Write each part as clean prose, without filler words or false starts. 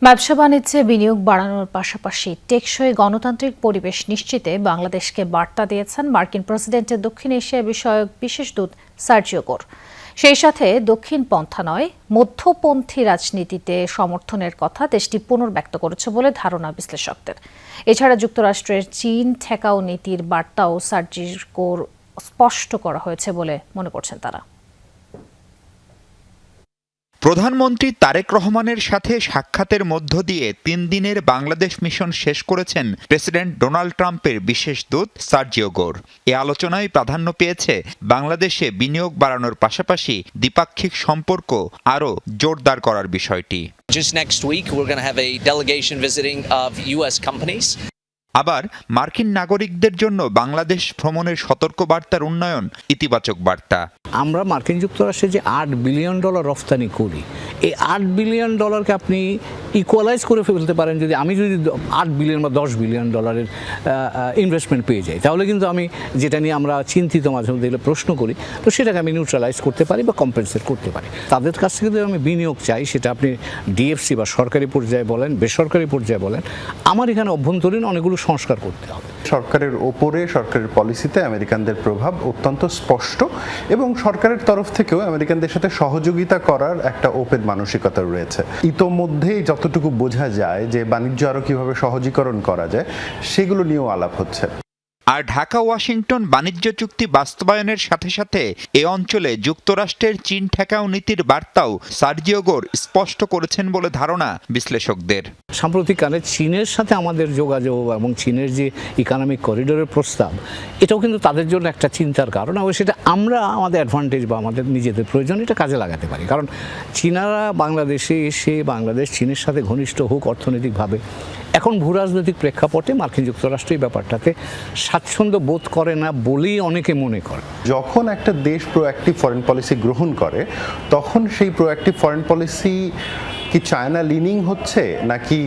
ব্যবসা বাণিজ্যে বিনিয়োগ বাড়ানোর পাশাপাশি টেকসই গণতান্ত্রিক পরিবেশ নিশ্চিতে বাংলাদেশকে বার্তা দিয়েছেন মার্কিন প্রেসিডেন্টের দক্ষিণ এশিয়া বিষয়ক বিশেষ দূত সার্জিও গোর। সেই সাথে দক্ষিণ পন্থা নয়, মধ্যপন্থী রাজনীতিতে সমর্থনের কথা দেশটি পুনর্ব্যক্ত করেছে বলে ধারণা বিশ্লেষকদের। এছাড়া যুক্তরাষ্ট্রের চীন ঠেকাও নীতির বার্তাও সার্জিও গোর স্পষ্ট করা হয়েছে বলে মনে করছেন তারা। প্রধানমন্ত্রী তারেক রহমানের সাথে সাক্ষাতের মধ্য দিয়ে ৩ দিনের বাংলাদেশ মিশন শেষ করেছেন প্রেসিডেন্ট ডোনাল্ড ট্রাম্পের বিশেষ দূত সার্জিও গোর। এ আলোচনায় প্রাধান্য পেয়েছে বাংলাদেশে বিনিয়োগ বাড়ানোর পাশাপাশি দ্বিপাক্ষিক সম্পর্ক আরও জোরদার করার বিষয়টি। Just next week we're going to have a delegation visiting of US companies. আবার মার্কিন নাগরিকদের জন্য বাংলাদেশ ভ্রমণের সতর্কবার্তার উন্নয়ন ইতিবাচক বার্তা। আমরা মার্কিন যুক্তরাষ্ট্রে যে $8 বিলিয়ন রফতানি করি, এই $8 বিলিয়ন আপনি ইকুয়ালাইজ করে ফেলতে পারেন। আমি যদি 8 বিলিয়ন বা 10 বিলিয়ন ডলারের ইনভেস্টমেন্ট পেয়ে যাই, তাহলে কিন্তু আমি যেটা নিয়ে আমরা চিন্তিত মাঝে মধ্যে প্রশ্ন করি, তো সেটাকে আমি নিউট্রালাইজ করতে পারি বা কম্পেনসেট করতে পারি। তাদের কাছ থেকে যদি আমি বিনিয়োগ চাই, সেটা আপনি ডিএফসি বা সরকারি পর্যায়ে বলেন, বেসরকারি পর্যায়ে বলেন, আমার এখানে অভ্যন্তরীণ অনেকগুলো সংস্কার করতে হবে। সরকারের ওপরে সরকারের পলিসিতে আমেরিকানদের প্রভাব অত্যন্ত স্পষ্ট এবং সরকারের তরফ থেকেও আমেরিকানদের সাথে সহযোগিতা করার একটা ওপেন মানসিকতা রয়েছে। ইতোমধ্যেই যতটুকু বোঝা যায় যে বাণিজ্য আরও কিভাবে সহজীকরণ করা যায়, সেগুলো নিয়েও আলাপ হচ্ছে। আর ঢাকা ওয়াশিংটন বাণিজ্য চুক্তি বাস্তবায়নের সাথে সাথে এ অঞ্চলে যুক্তরাষ্ট্রের চীন ঠেকাও নীতির বার্তাও সার্জিও গোর স্পষ্ট করেছেন বলে ধারণা বিশ্লেষকদের। সাম্প্রতিককালে চীনের সাথে আমাদের যোগাযোগ এবং চীনের যে ইকোনমিক করিডোরের প্রস্তাব, এটাও কিন্তু তাদের জন্য একটা চিন্তার কারণ, এবং সেটা আমরা আমাদের অ্যাডভান্টেজ বা আমাদের নিজেদের প্রয়োজন এটা কাজে লাগাতে পারি। কারণ চীনারা বাংলাদেশে এসে বাংলাদেশ চীনের সাথে ঘনিষ্ঠ হোক অর্থনৈতিকভাবে, এখন ভূরাজনৈতিক প্রেক্ষাপটে মার্কিন যুক্তরাষ্ট্র এই ব্যাপারটাতে স্বাচ্ছন্দ্য বোধ করে না বলেই অনেকে মনে করে। যখন একটা দেশ প্রোঅ্যাক্টিভ ফরেন পলিসি গ্রহণ করে, তখন সেই প্রোঅ্যাক্টিভ ফরেন পলিসি কি চায়না লিনিং হচ্ছে নাকি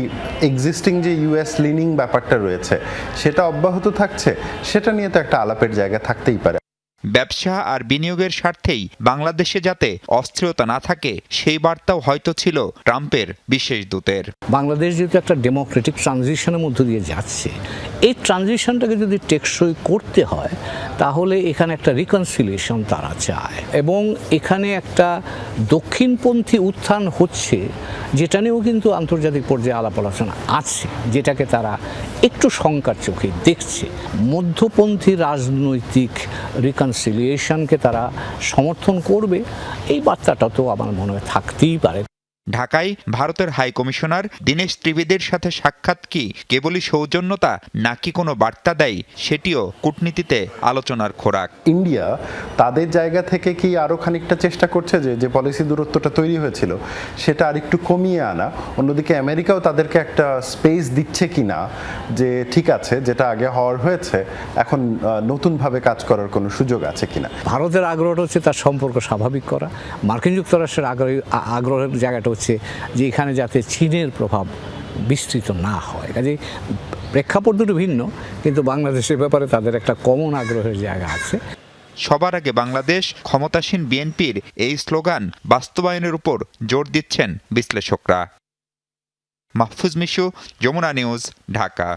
এক্সিস্টিং যে ইউএস লিনিং ব্যাপারটা রয়েছে সেটা অব্যাহত থাকছে, সেটা নিয়ে তো একটা আলাপের জায়গা থাকতেই পারে। ব্যবসা আর বিনিয়োগের স্বার্থেই বাংলাদেশে যাতে অস্থিরতা না থাকে, সেই বার্তাও হয়তো ছিল ট্রাম্পের বিশেষ দূতের। বাংলাদেশ যেহেতু একটা ডেমোক্রেটিক ট্রানজিশনের মধ্য দিয়ে যাচ্ছে, এই ট্রানজিশনটাকে যদি টেকসই করতে হয়, তাহলে এখানে একটা রিকনসিলিয়েশন তারা চায়, এবং এখানে একটা দক্ষিণপন্থী উত্থান হচ্ছে, যেটা নিয়েও কিন্তু আন্তর্জাতিক পর্যায়ে আলাপ আলোচনা আছে, যেটাকে তারা একটু শঙ্কার চোখে দেখছে। মধ্যপন্থী রাজনৈতিক রিকনসিলিয়েশনকে তারা সমর্থন করবে, এই বার্তাটা তো আমার মনে হয় থাকতেই পারে। ঢাকায় ভারতের হাই কমিশনার দীনেশ ত্রিবেদীর সাথে সাক্ষাৎ কি কেবলই সৌজন্যতা নাকি কোনো বার্তা দেয়, সেটিও কূটনীতিতে আলোচনার খোরাক। ইন্ডিয়া তাদের জায়গা থেকে কি আরও খানিকটা চেষ্টা করছে যে পলিসি দূরত্বটা তৈরি হয়েছিল সেটা আরেকটু কমিয়ে আনা। অন্যদিকে আমেরিকাও তাদেরকে একটা স্পেস দিচ্ছে কি না, যে ঠিক আছে যেটা আগে হওয়ার হয়েছে, এখন নতুনভাবে কাজ করার কোনো সুযোগ আছে কিনা। ভারতের আগ্রহটা হচ্ছে তার সম্পর্ক স্বাভাবিক করা, মার্কিন যুক্তরাষ্ট্রের আগ্রহের জায়গাটা হচ্ছে যে এখানে যাতে চীনের প্রভাব বিস্তৃত না হয়। কাজেই প্রেক্ষাপট দুটো ভিন্ন, কিন্তু বাংলাদেশের ব্যাপারে তাদের একটা কমন আগ্রহের জায়গা আছে। সবার আগে বাংলাদেশ, ক্ষমতাসীন বিএনপির এই স্লোগান বাস্তবায়নের উপর জোর দিচ্ছেন বিশ্লেষকরা। মাহফুজ মিশু, যমুনা নিউজ, ঢাকা।